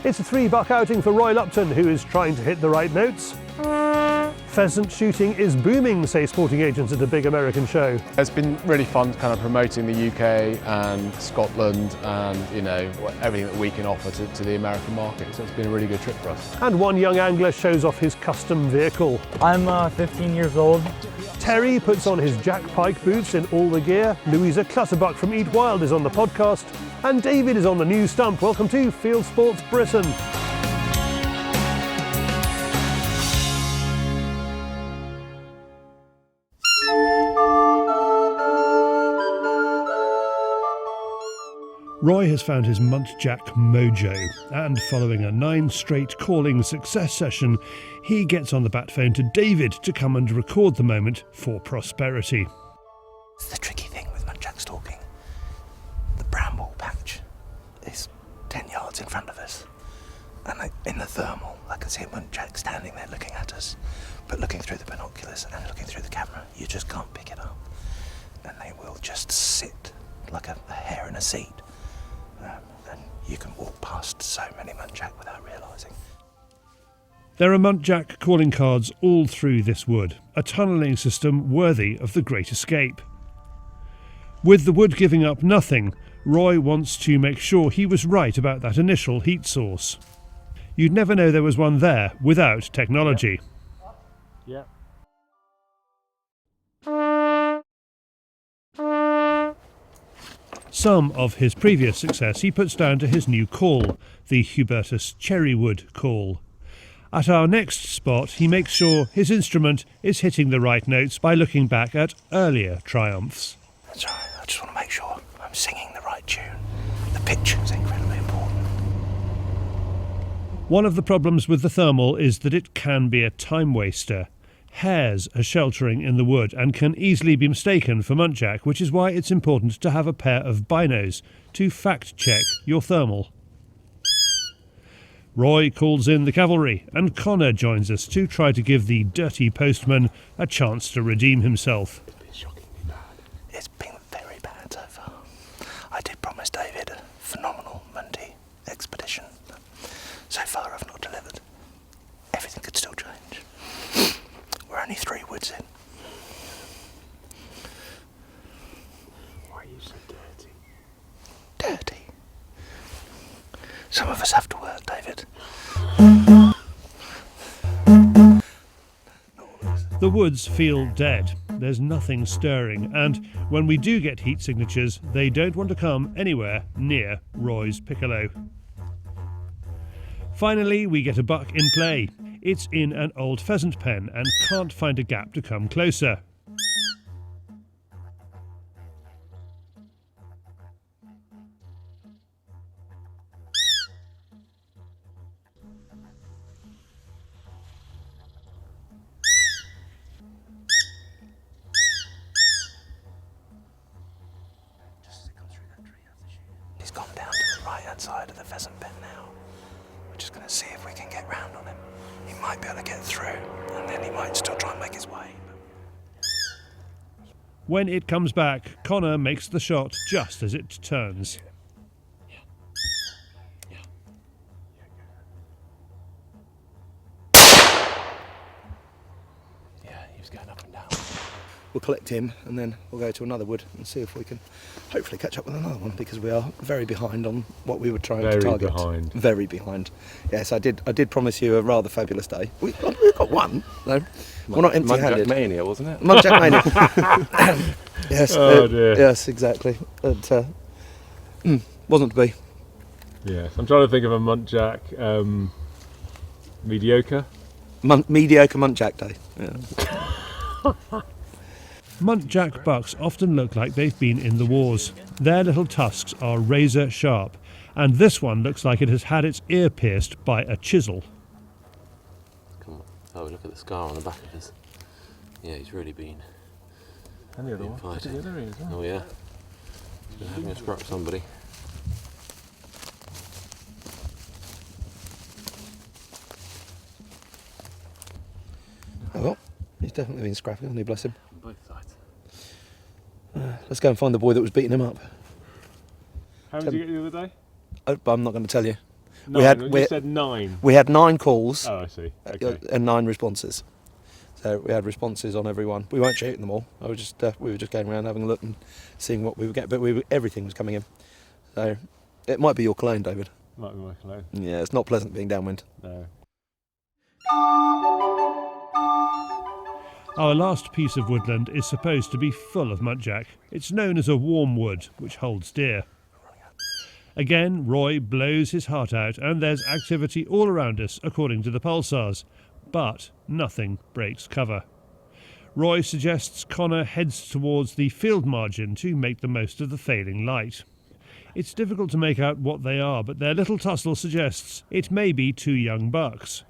It's a $3 outing for Roy Lupton, who is trying to hit the right notes. Pheasant shooting is booming, say sporting agents at a big American show. It's been really fun kind of promoting the UK and Scotland and, you know, everything that we can offer to the American market. So it's been a really good trip for us. And one young angler shows off his custom vehicle. I'm 15 years old. Terry puts on his Jack Pyke boots in all the gear. Louisa Clutterbuck from Eat Wild is on the podcast. And David is on the new stump. Welcome to Fieldsports Britain. Roy has found his Muntjac mojo, and following a 9 straight calling success session, he gets on the bat phone to David to come and record the moment for prosperity. It's the tricky thing with Muntjac stalking. The bramble patch is 10 yards in front of us, and in the thermal I can see a Muntjac standing there looking at us, but looking through the binoculars and looking through the camera, you just can't pick it up, and they will just sit like a hare in a seat. And you can walk past so many Muntjac without realising. There are Muntjac calling cards all through this wood, a tunnelling system worthy of the Great Escape. With the wood giving up nothing, Roy wants to make sure he was right about that initial heat source. You'd never know there was one there without technology. Yeah. Some of his previous success he puts down to his new call, the Hubertus cherrywood call. At our next spot, he makes sure his instrument is hitting the right notes by looking back at earlier triumphs. That's right, I just want to make sure I'm singing the right tune. The pitch is incredibly important. One of the problems with the thermal is that it can be a time waster. Hares are sheltering in the wood and can easily be mistaken for Muntjac, which is why it's important to have a pair of binos to fact-check your thermal. Roy calls in the cavalry, and Connor joins us to try to give the dirty postman a chance to redeem himself. It's been shockingly bad. It's been very bad so far. I did promise David a phenomenal Monday expedition, but so far I've not delivered. Everything could still change. We're only 3 woods in. Why are you so dirty? Dirty? Some of us have to work, David. The woods feel dead. There's nothing stirring, and when we do get heat signatures, they don't want to come anywhere near Roy's piccolo. Finally, we get a buck in play. It's in an old pheasant pen and can't find a gap to come closer. He's gone down to the right-hand side of the pheasant pen now. We're just going to see if we can get round on him. He might be able to get through, and then he might still try and make his way. When it comes back, Connor makes the shot just as it turns. Yeah, he was going up and down. We'll collect him, and then we'll go to another wood and see if we can hopefully catch up with another one, because we are very behind on what we were trying to target. Very behind. Yes, I did promise you a rather fabulous day. We've got one. No, we're not empty-handed. Muntjac Mania, wasn't it? Muntjac Mania. Yes. Oh dear. Yes, exactly. But wasn't to be. Yes, I'm trying to think of a Muntjac mediocre. Mediocre Muntjac day. Yeah. Muntjac bucks often look like they've been in the wars. Their little tusks are razor sharp, and this one looks like it has had its ear pierced by a chisel. Come on, oh, look at the scar on the back of his. Yeah, he's really been. And the other one. Fighting. The other ear as well. Oh yeah, he's been having a scrap somebody. Oh well, he's definitely been scrapping, hasn't he, bless him? On both sides. Let's go and find the boy that was beating him up. How did you get the other day? Oh, but I'm not going to tell you. You said 9. We had 9 calls. Oh, I see. Okay. And 9 responses. So we had responses on every one. We weren't shooting them all. We were just going around having a look and seeing what we would get. But everything was coming in. So it might be your cologne, David. Might be my cologne. Yeah, it's not pleasant being downwind. No. Our last piece of woodland is supposed to be full of muntjac. It's known as a warm wood, which holds deer. Again, Roy blows his heart out, and there's activity all around us, according to the pulsars. But nothing breaks cover. Roy suggests Connor heads towards the field margin to make the most of the failing light. It's difficult to make out what they are, but their little tussle suggests it may be 2 young bucks.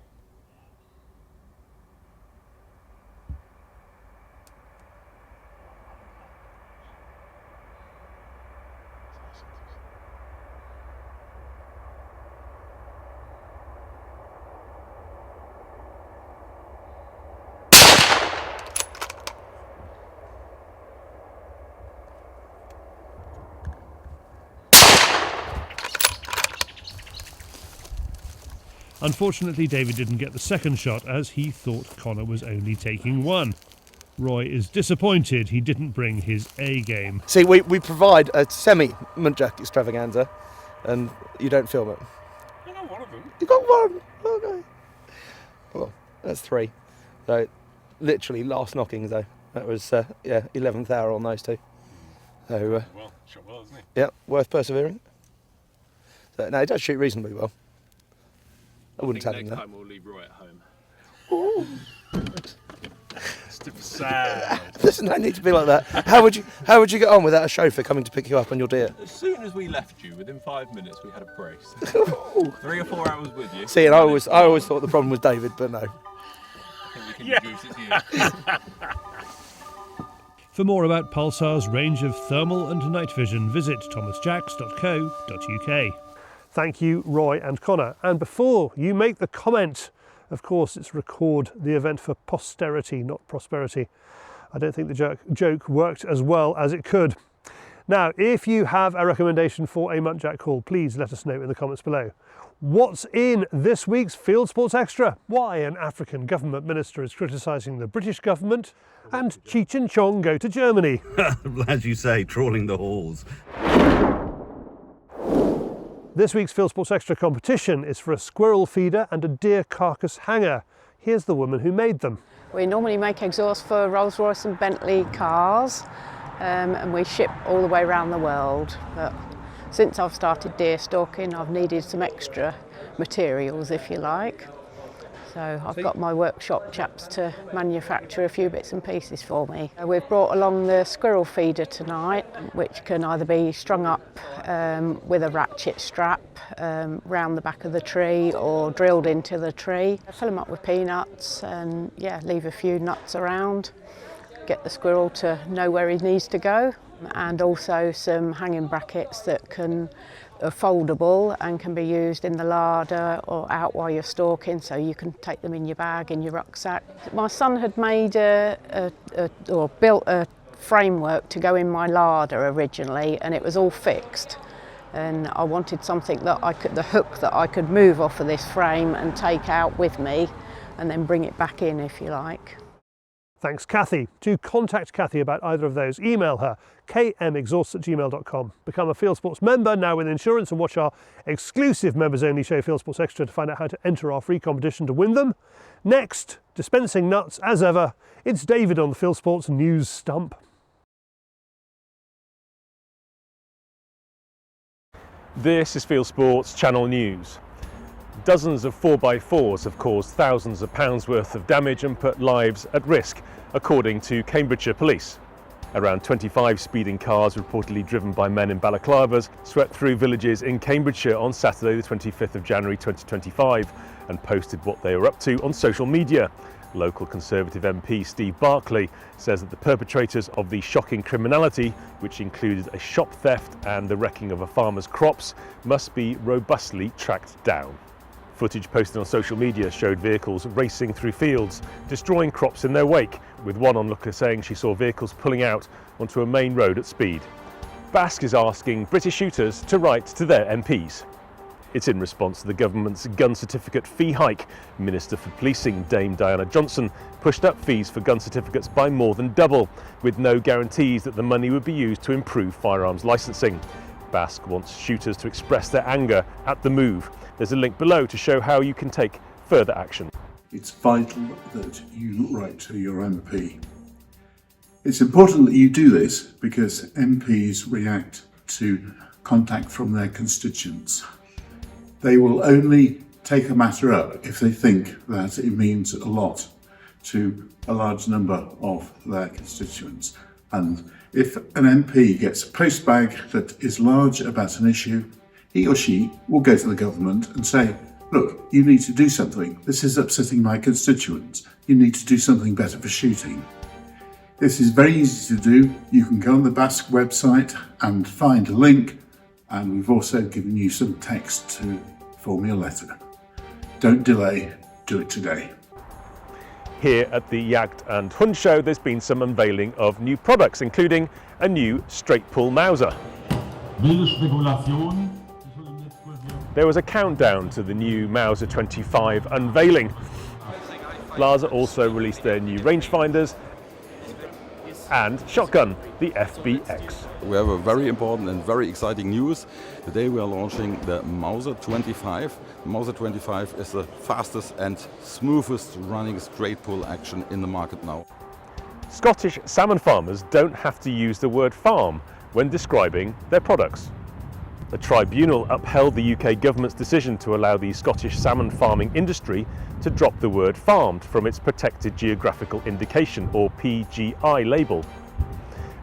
Unfortunately, David didn't get the second shot as he thought Connor was only taking 1. Roy is disappointed he didn't bring his A game. See, we provide a semi-Muntjac extravaganza, and you don't film it. I got one of them. You got 1? Okay. Well, that's 3. So, literally last knockings though. That was 11th hour on those 2. So Well, shot well, isn't he? yeah, worth persevering. So, no, he does shoot reasonably well. I wouldn't tell him Next that. time we'll leave Roy at home. Sad. There's no need to be like that. How would you get on without a chauffeur coming to pick you up on your deer? As soon as we left you, within 5 minutes, we had a brace. 3 or 4 hours with you. See, and I always thought the problem was David, but no. I think we can reduce it to you. For more about Pulsar's range of thermal and night vision, visit thomasjacks.co.uk. Thank you, Roy and Connor. And before you make the comment, of course, it's record the event for posterity, not prosperity. I don't think the joke worked as well as it could. Now, if you have a recommendation for a Muntjac call, please let us know in the comments below. What's in this week's Fieldsports Extra? Why an African government minister is criticising the British government, and Cheech and Chong go to Germany. As you say, trawling the halls. This week's Fieldsports Extra competition is for a squirrel feeder and a deer carcass hanger. Here's the woman who made them. We normally make exhaust for Rolls-Royce and Bentley cars, and we ship all the way around the world. But since I've started deer stalking, I've needed some extra materials, if you like. So I've got my workshop chaps to manufacture a few bits and pieces for me. We've brought along the squirrel feeder tonight, which can either be strung up with a ratchet strap round the back of the tree or drilled into the tree. I fill them up with peanuts and leave a few nuts around, get the squirrel to know where he needs to go, and also some hanging brackets that are foldable and can be used in the larder or out while you're stalking, so you can take them in your bag, in your rucksack. My son had made or built a framework to go in my larder originally, and it was all fixed. And I wanted something that the hook that I could move off of this frame and take out with me, and then bring it back in, if you like. Thanks, Kathy. To contact Kathy about either of those, email her, kmexhausts@gmail.com. Become a Fieldsports member now with insurance and watch our exclusive members-only show Fieldsports Extra to find out how to enter our free competition to win them. Next, dispensing nuts as ever, it's David on the Fieldsports News Stump. This is Fieldsports Channel News. Dozens of 4x4s have caused thousands of pounds worth of damage and put lives at risk, according to Cambridgeshire Police. Around 25 speeding cars, reportedly driven by men in balaclavas, swept through villages in Cambridgeshire on Saturday the 25th of January 2025 and posted what they were up to on social media. Local Conservative MP Steve Barclay says that the perpetrators of the shocking criminality, which included a shop theft and the wrecking of a farmer's crops, must be robustly tracked down. Footage posted on social media showed vehicles racing through fields, destroying crops in their wake, with one onlooker saying she saw vehicles pulling out onto a main road at speed. Basque is asking British shooters to write to their MPs. It's in response to the government's gun certificate fee hike. Minister for Policing Dame Diana Johnson pushed up fees for gun certificates by more than double, with no guarantees that the money would be used to improve firearms licensing. BASC wants shooters to express their anger at the move. There's a link below to show how you can take further action. It's vital that you write to your MP. It's important that you do this because MPs react to contact from their constituents. They will only take a matter up if they think that it means a lot to a large number of their constituents. And if an MP gets a postbag that is large about an issue, he or she will go to the government and say, look, you need to do something. This is upsetting my constituents. You need to do something better for shooting. This is very easy to do. You can go on the BASC website and find a link, and we've also given you some text to form your letter. Don't delay, do it today. Here at the Jagd and Hund Show, there's been some unveiling of new products, including a new straight pull Mauser. There was a countdown to the new Mauser 25 unveiling. Blaser also released their new rangefinders and shotgun, the FBX. We have a very important and very exciting news. Today we are launching the Mauser 25. The Mauser 25 is the fastest and smoothest running straight pull action in the market now. Scottish salmon farmers don't have to use the word farm when describing their products. The tribunal upheld the UK government's decision to allow the Scottish salmon farming industry to drop the word farmed from its Protected Geographical Indication, or PGI, label.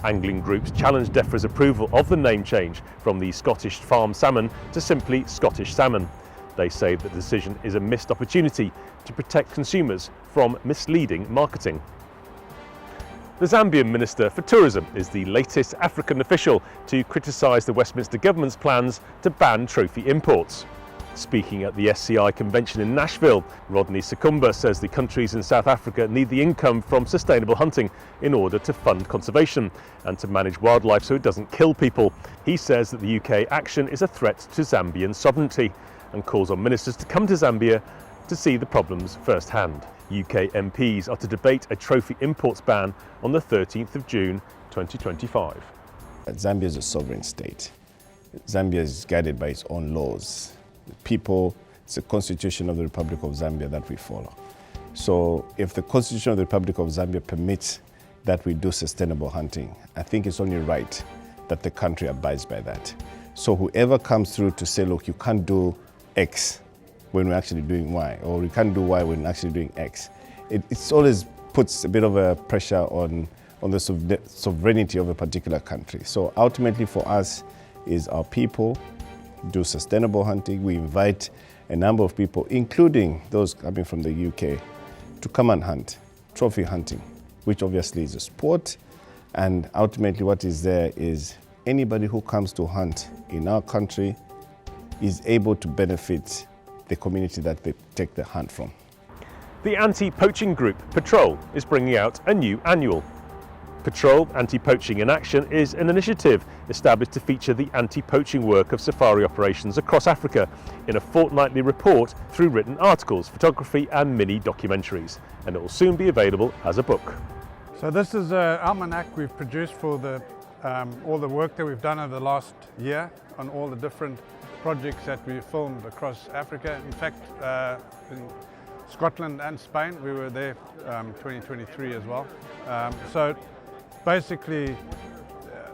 Angling groups challenged DEFRA's approval of the name change from the Scottish farm salmon to simply Scottish salmon. They say the decision is a missed opportunity to protect consumers from misleading marketing. The Zambian Minister for Tourism is the latest African official to criticise the Westminster government's plans to ban trophy imports. Speaking at the SCI Convention in Nashville, Rodney Sekumba says the countries in South Africa need the income from sustainable hunting in order to fund conservation and to manage wildlife so it doesn't kill people. He says that the UK action is a threat to Zambian sovereignty and calls on ministers to come to Zambia to see the problems firsthand. UK MPs are to debate a trophy imports ban on the 13th of June 2025. Zambia is a sovereign state. Zambia is guided by its own laws. The people, it's the Constitution of the Republic of Zambia that we follow. So if the Constitution of the Republic of Zambia permits that we do sustainable hunting, I think it's only right that the country abides by that. So whoever comes through to say, look, you can't do X when we're actually doing Y, or we can't do Y when we're actually doing X, it always puts a bit of a pressure on the sovereignty of a particular country. So ultimately for us is our people do sustainable hunting. We invite a number of people, including those coming from the UK, to come and hunt, trophy hunting, which obviously is a sport. And ultimately what is there is anybody who comes to hunt in our country is able to benefit the community that they take the hunt from. The anti-poaching group Patrol is bringing out a new annual. Patrol Anti-Poaching in Action is an initiative established to feature the anti-poaching work of safari operations across Africa in a fortnightly report through written articles, photography and mini documentaries, and it will soon be available as a book. So this is an almanac we've produced for all the work that we've done over the last year on all the different projects that we filmed across Africa. In fact, in Scotland and Spain, we were there 2023 as well. So basically,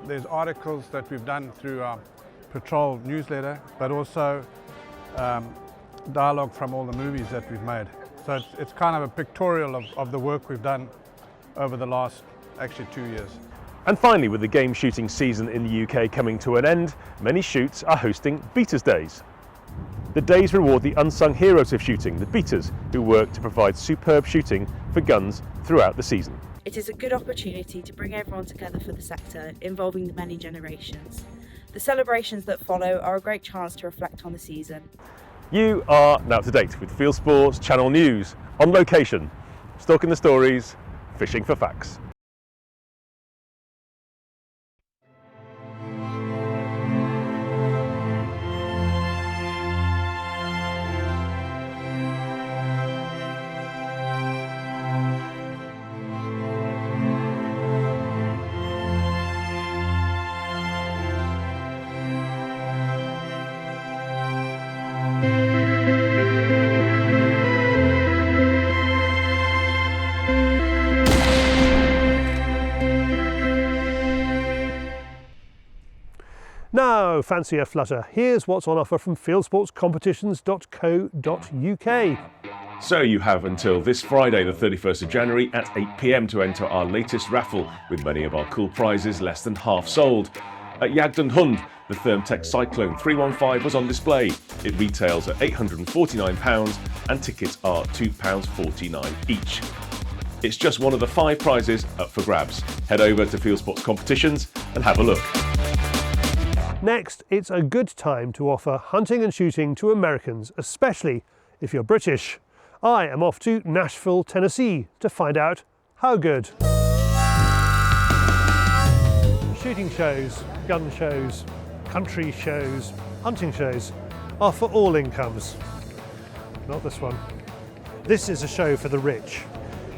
there's articles that we've done through our Patrol newsletter, but also dialogue from all the movies that we've made. So it's kind of a pictorial of the work we've done over the last, actually 2 years. And finally, with the game shooting season in the UK coming to an end, many shoots are hosting Beaters Days. The days reward the unsung heroes of shooting, the beaters, who work to provide superb shooting for guns throughout the season. It is a good opportunity to bring everyone together for the sector, involving the many generations. The celebrations that follow are a great chance to reflect on the season. You are now up to date with Fieldsports Channel News, on location, stalking the stories, fishing for facts. So fancy a flutter? Here's what's on offer from fieldsportscompetitions.co.uk. So you have until this Friday, the 31st of January at 8 p.m. to enter our latest raffle, with many of our cool prizes less than half sold. At Jagden Hund, the Thermtech Cyclone 315 was on display. It retails at £849 and tickets are £2.49 each. It's just one of the 5 prizes up for grabs. Head over to Fieldsports Competitions and have a look. Next, it's a good time to offer hunting and shooting to Americans, especially if you're British. I am off to Nashville, Tennessee to find out how good. Shooting shows, gun shows, country shows, hunting shows are for all incomes. Not this one. This is a show for the rich.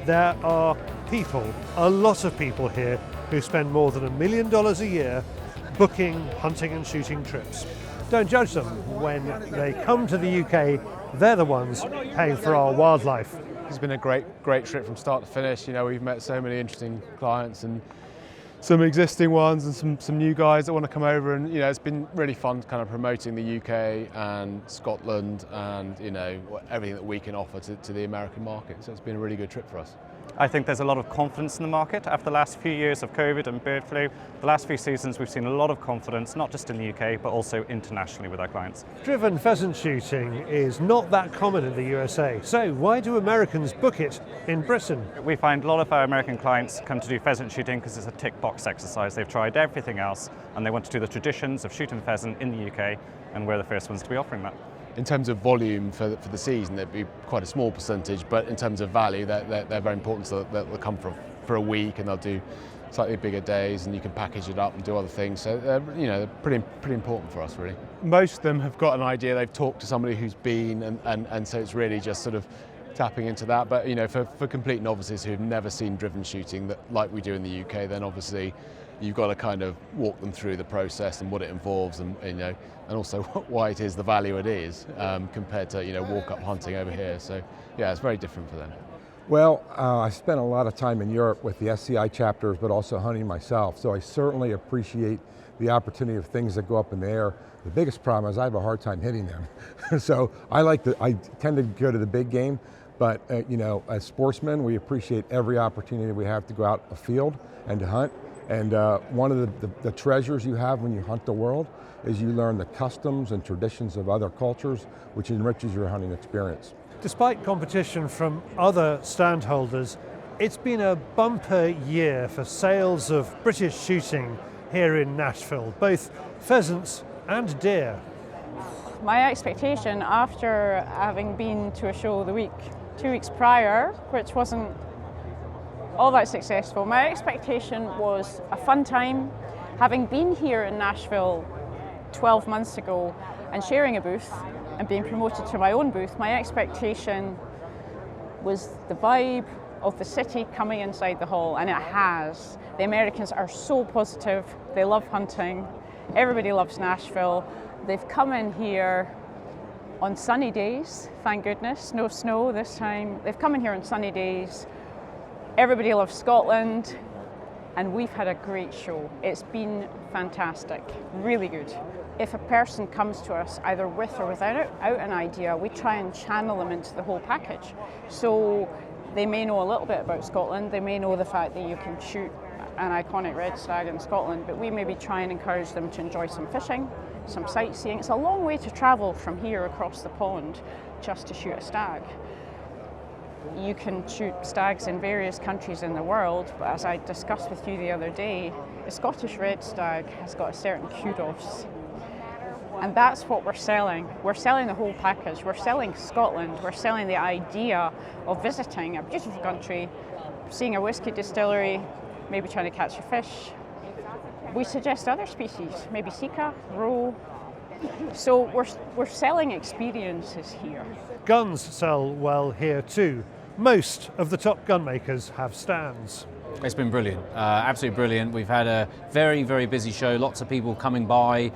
There are people, a lot of people here, who spend more than $1 million a year booking hunting and shooting trips. Don't judge them. When they come to the UK, they're the ones paying for our wildlife. It's been a great trip from start to finish. You know, we've met so many interesting clients and some existing ones and some new guys that want to come over, and you know, it's been really fun kind of promoting the UK and Scotland and you know, everything that we can offer to the American market. So it's been a really good trip for us. I think there's a lot of confidence in the market. After the last few years of COVID and bird flu, the last few seasons we've seen a lot of confidence, not just in the UK, but also internationally with our clients. Driven pheasant shooting is not that common in the USA, so why do Americans book it in Britain? We find a lot of our American clients come to do pheasant shooting because it's a tick box exercise. They've tried everything else and they want to do the traditions of shooting pheasant in the UK, and we're the first ones to be offering that. In terms of volume for the season, it'd be quite a small percentage, but in terms of value, they're very important. So they'll come for a week and they'll do slightly bigger days, and you can package it up and do other things. So you know, they're pretty important for us, really. Most of them have got an idea. They've talked to somebody who's been, and so it's really just sort of tapping into that. But you know, for complete novices who've never seen driven shooting like we do in the UK, then obviously you've got to kind of walk them through the process and what it involves, and you know, and also why it is the value it is compared to, you know, walk-up hunting over here. So yeah, it's very different for them. Well, I spent a lot of time in Europe with the SCI chapters, but also hunting myself. So I certainly appreciate the opportunity of things that go up in the air. The biggest problem is I have a hard time hitting them. So I tend to go to the big game, but you know, as sportsmen, we appreciate every opportunity we have to go out afield and to hunt. And one of the treasures you have when you hunt the world is you learn the customs and traditions of other cultures, which enriches your hunting experience. Despite competition from other standholders, it's been a bumper year for sales of British shooting here in Nashville, both pheasants and deer. My expectation after having been to a show 2 weeks prior, which wasn't all that successful, my expectation was a fun time. Having been here in Nashville 12 months ago and sharing a booth and being promoted to my own booth, my expectation was the vibe of the city coming inside the hall, and it has. The Americans are so positive, they love hunting, everybody loves Nashville. They've come in here on sunny days, thank goodness, no snow this time. They've come in here on sunny days. Everybody loves Scotland, and we've had a great show. It's been fantastic, really good. If a person comes to us either with or without an idea, we try and channel them into the whole package. So they may know a little bit about Scotland, they may know the fact that you can shoot an iconic red stag in Scotland, but we maybe try and encourage them to enjoy some fishing, some sightseeing. It's a long way to travel from here across the pond just to shoot a stag. You can shoot stags in various countries in the world, but as I discussed with you the other day, the Scottish red stag has got a certain kudos. And that's what we're selling. We're selling the whole package. We're selling Scotland. We're selling the idea of visiting a beautiful country, seeing a whiskey distillery, maybe trying to catch a fish. We suggest other species, maybe sika, roe. So we're selling experiences here. Guns sell well here too. Most of the top gun makers have stands. It's been brilliant, absolutely brilliant. We've had a very, very busy show, lots of people coming by,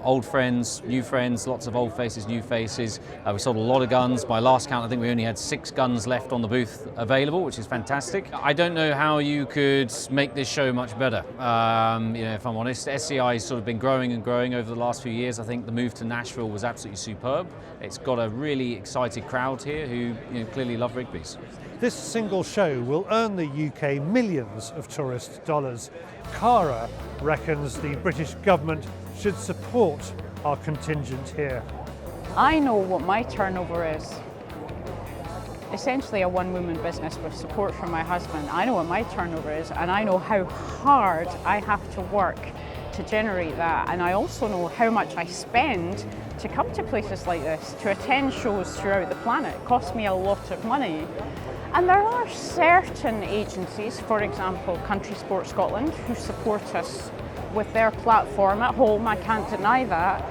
old friends, new friends, lots of old faces, new faces. We sold a lot of guns. By last count, I think we only had 6 guns left on the booth available, which is fantastic. I don't know how you could make this show much better, if I'm honest. SCI has sort of been growing and growing over the last few years. I think the move to Nashville was absolutely superb. It's got a really excited crowd here who clearly love Rigby's. This single show will earn the UK millions of tourist dollars. Cara reckons the British government should support our contingent here. I know what my turnover is. Essentially a one-woman business with support from my husband. I know what my turnover is, and I know how hard I have to work to generate that, and I also know how much I spend to come to places like this, to attend shows throughout the planet. It costs me a lot of money. And there are certain agencies, for example Country Sport Scotland, who support us with their platform at home. I can't deny that,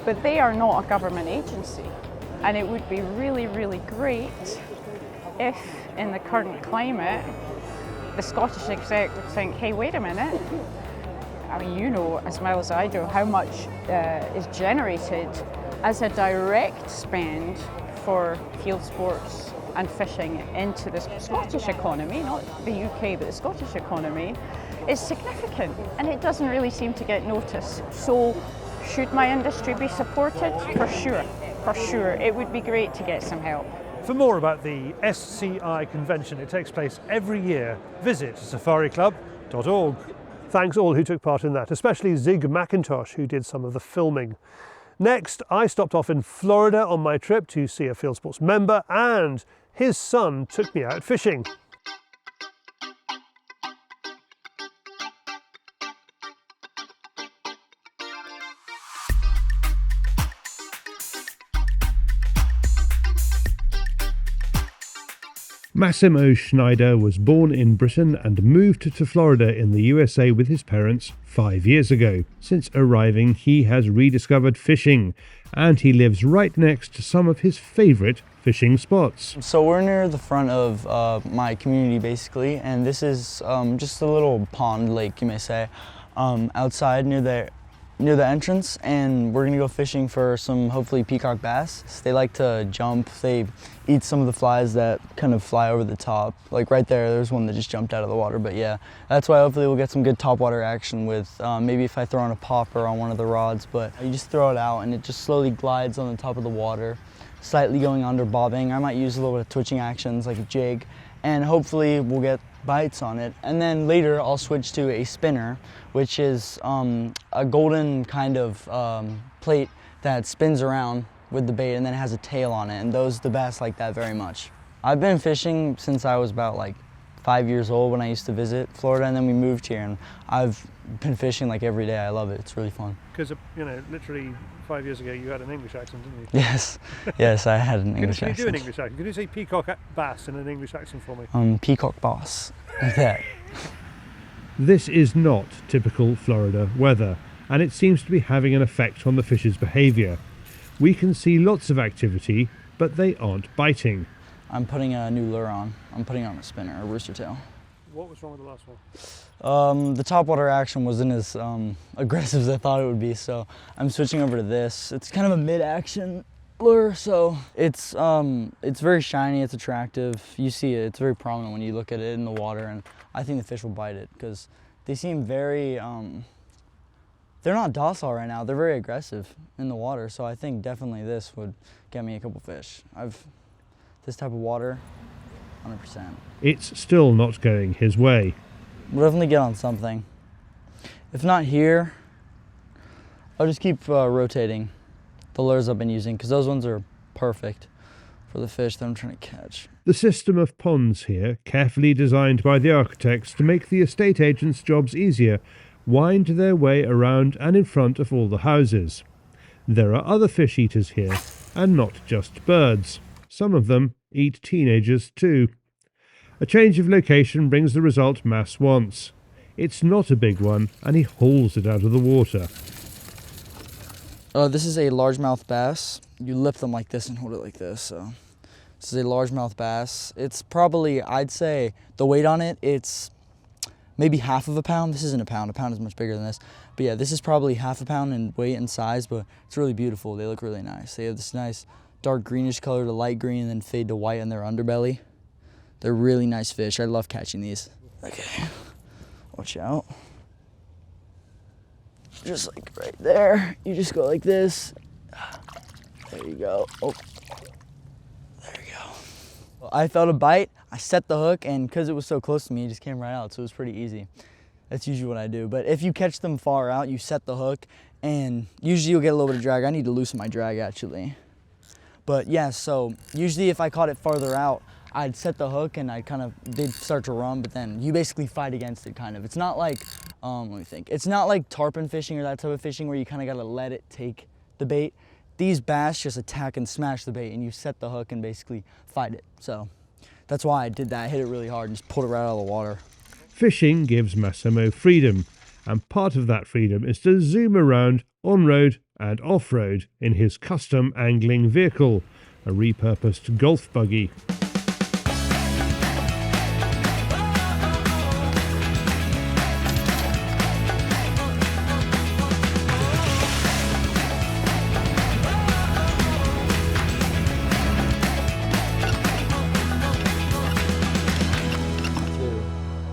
but they are not a government agency. And it would be really, really great if, in the current climate, the Scottish exec would think, hey, wait a minute. I mean, you know as well as I do how much is generated as a direct spend for field sports and fishing into the Scottish economy, not the UK, but the Scottish economy, is significant, and it doesn't really seem to get noticed. So, should my industry be supported? For sure, for sure. It would be great to get some help. For more about the SCI Convention, it takes place every year. Visit safariclub.org. Thanks all who took part in that, especially Zig McIntosh, who did some of the filming. Next, I stopped off in Florida on my trip to see a Fieldsports member, and his son took me out fishing. Massimo Schneider was born in Britain and moved to Florida in the USA with his parents 5 years ago. Since arriving, he has rediscovered fishing, and he lives right next to some of his favourite fishing spots. So we're near the front of my community basically, and this is just a little pond lake, you may say, outside near the entrance, and we're gonna go fishing for some hopefully peacock bass. They like to jump, they eat some of the flies that kind of fly over the top. Like right there's one that just jumped out of the water, but yeah, that's why hopefully we'll get some good topwater action with maybe if I throw on a popper on one of the rods, but you just throw it out and it just slowly glides on the top of the water, slightly going under, bobbing. I might use a little bit of twitching actions like a jig, and hopefully we'll get bites on it. And then later I'll switch to a spinner, which is a golden kind of plate that spins around with the bait and then has a tail on it, and the bass like that very much. I've been fishing since I was about like 5 years old when I used to visit Florida, and then we moved here, and I've been fishing like every day. I love it. It's really fun. Because, literally 5 years ago you had an English accent, didn't you? Yes, yes, I had an English accent. Can you do an English accent? Can you say peacock bass in an English accent for me? Peacock bass, like that. This is not typical Florida weather, and it seems to be having an effect on the fish's behaviour. We can see lots of activity, but they aren't biting. I'm putting a new lure on. I'm putting on a spinner, a rooster tail. What was wrong with the last one? The topwater action wasn't as aggressive as I thought it would be, so I'm switching over to this. It's kind of a mid-action lure, so it's very shiny, it's attractive. You see it, it's very prominent when you look at it in the water, and I think the fish will bite it because they seem very, they're not docile right now. They're very aggressive in the water, so I think definitely this would get me a couple fish. This type of water, 100%. It's still not going his way. We'll definitely get on something. If not here, I'll just keep rotating the lures I've been using, because those ones are perfect for the fish that I'm trying to catch. The system of ponds here, carefully designed by the architects to make the estate agents' jobs easier, wind their way around and in front of all the houses. There are other fish eaters here, and not just birds. Some of them eat teenagers too. A change of location brings the result Mass wants. It's not a big one, and he hauls it out of the water. This is a largemouth bass. You lift them like this and hold it like this. So this is a largemouth bass. It's probably, I'd say, the weight on it, it's maybe half of a pound. This isn't a pound is much bigger than this. But yeah, this is probably half a pound in weight and size, but it's really beautiful. They look really nice. They have this nice dark greenish color to light green and then fade to white on their underbelly. They're really nice fish. I love catching these. Okay, watch out. Just like right there. You just go like this. There you go. Oh, there you go. I felt a bite. I set the hook, and because it was so close to me, it just came right out, so it was pretty easy. That's usually what I do. But if you catch them far out, you set the hook, and usually you'll get a little bit of drag. I need to loosen my drag, actually. But yeah, so usually if I caught it farther out, I'd set the hook and they'd start to run, but then you basically fight against it, kind of. It's not like, let me think. It's not like tarpon fishing or that type of fishing where you kind of got to let it take the bait. These bass just attack and smash the bait, and you set the hook and basically fight it. So that's why I did that. I hit it really hard and just pulled it right out of the water. Fishing gives Massimo freedom, and part of that freedom is to zoom around on-road and off-road in his custom angling vehicle, a repurposed golf buggy.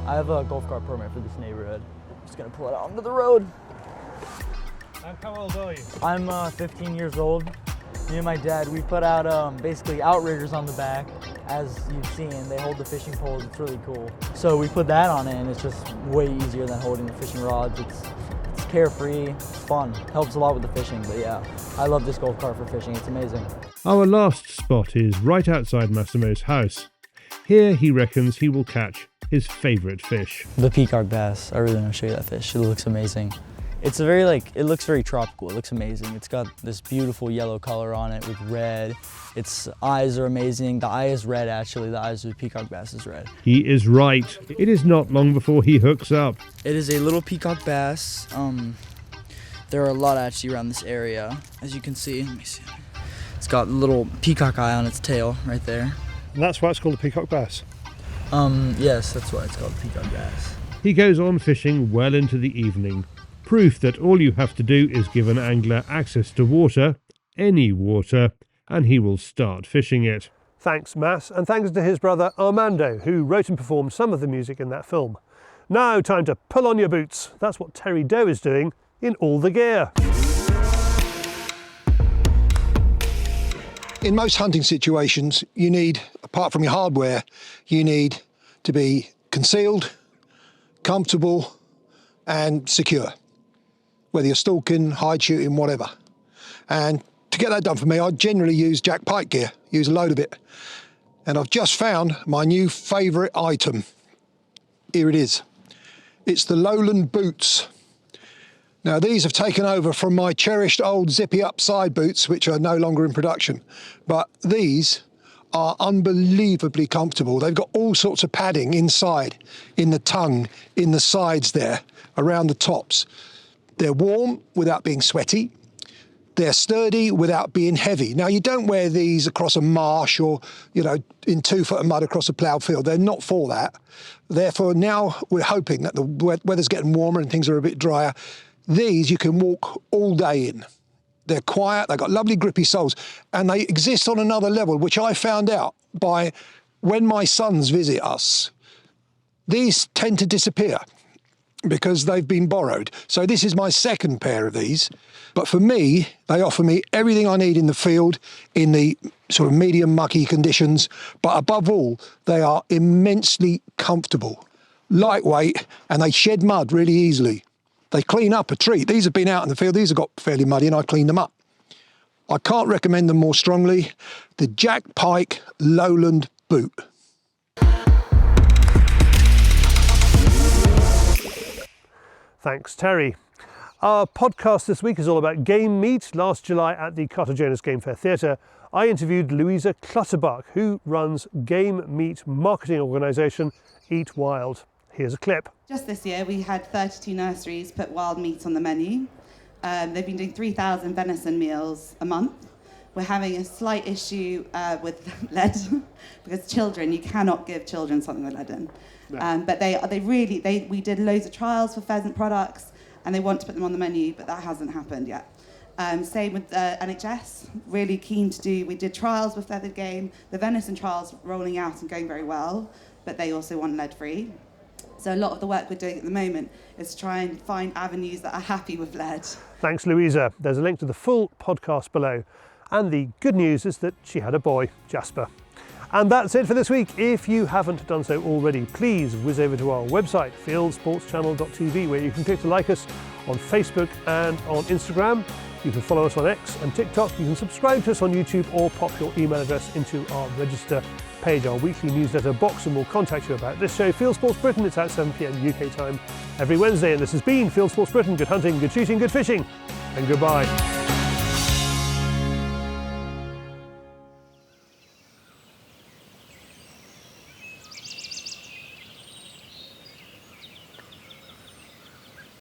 I have a golf cart permit for this neighborhood. I'm just gonna pull it out onto the road. And how old are you? I'm 15 years old. Me and my dad, we put out basically outriggers on the back. As you've seen, they hold the fishing poles. It's really cool. So we put that on it, and it's just way easier than holding the fishing rods. It's carefree, it's fun. Helps a lot with the fishing, but yeah, I love this golf cart for fishing. It's amazing. Our last spot is right outside Massimo's house. Here he reckons he will catch his favourite fish. The peacock bass. I really want to show you that fish. It looks amazing. It's a very it looks very tropical. It looks amazing. It's got this beautiful yellow color on it with red. Its eyes are amazing. The eye is red, actually. The eyes of the peacock bass is red. He is right. It is not long before he hooks up. It is a little peacock bass. There are a lot actually around this area, as you can see. Let me see. It's got a little peacock eye on its tail right there. And that's why it's called a peacock bass? Yes, that's why it's called peacock bass. He goes on fishing well into the evening. Proof that all you have to do is give an angler access to water, any water, and he will start fishing it. Thanks, Mass, and thanks to his brother Armando, who wrote and performed some of the music in that film. Now time to pull on your boots. That's what Terry Doe is doing in All the Gear. In most hunting situations, you need, apart from your hardware, you need to be concealed, comfortable, and secure. Whether you're stalking, hide shooting, whatever. And to get that done for me, I generally use Jack Pyke gear, use a load of it. And I've just found my new favourite item. Here it is. It's the Lowland boots. Now these have taken over from my cherished old zippy up side boots, which are no longer in production. But these are unbelievably comfortable. They've got all sorts of padding inside, in the tongue, in the sides there, around the tops. They're warm without being sweaty. They're sturdy without being heavy. Now you don't wear these across a marsh or, in 2 foot of mud across a ploughed field. They're not for that. Therefore now we're hoping that the weather's getting warmer and things are a bit drier. These you can walk all day in. They're quiet, they've got lovely grippy soles, and they exist on another level, which I found out by when my sons visit us. These tend to disappear because they've been borrowed. So this is my second pair of these. But for me, they offer me everything I need in the field, in the sort of medium mucky conditions. But above all, they are immensely comfortable, lightweight, and they shed mud really easily. They clean up a treat. These have been out in the field. These have got fairly muddy and I cleaned them up. I can't recommend them more strongly. The Jack Pyke Lowland boot. Thanks, Terry. Our podcast this week is all about game meat. Last July at the Cartagena's Game Fair Theatre, I interviewed Louisa Clutterbuck, who runs game meat marketing organisation Eat Wild. Here's a clip. Just this year, we had 32 nurseries put wild meat on the menu. They've been doing 3,000 venison meals a month. We're having a slight issue with lead because children, you cannot give children something with lead in. No. But we did loads of trials for pheasant products, and they want to put them on the menu, but that hasn't happened yet. Same with NHS, really keen to do. We did trials with feathered game, the venison trials rolling out and going very well, but they also want lead-free. So a lot of the work we're doing at the moment is to try and find avenues that are happy with lead. Thanks, Louisa. There's a link to the full podcast below. And the good news is that she had a boy, Jasper. And that's it for this week. If you haven't done so already, please whiz over to our website, fieldsportschannel.tv, where you can click to like us on Facebook and on Instagram. You can follow us on X and TikTok. You can subscribe to us on YouTube or pop your email address into our register page, our weekly newsletter box, and we'll contact you about this show. Fieldsports Britain, it's at 7 p.m. UK time every Wednesday. And this has been Fieldsports Britain. Good hunting, good shooting, good fishing, and goodbye.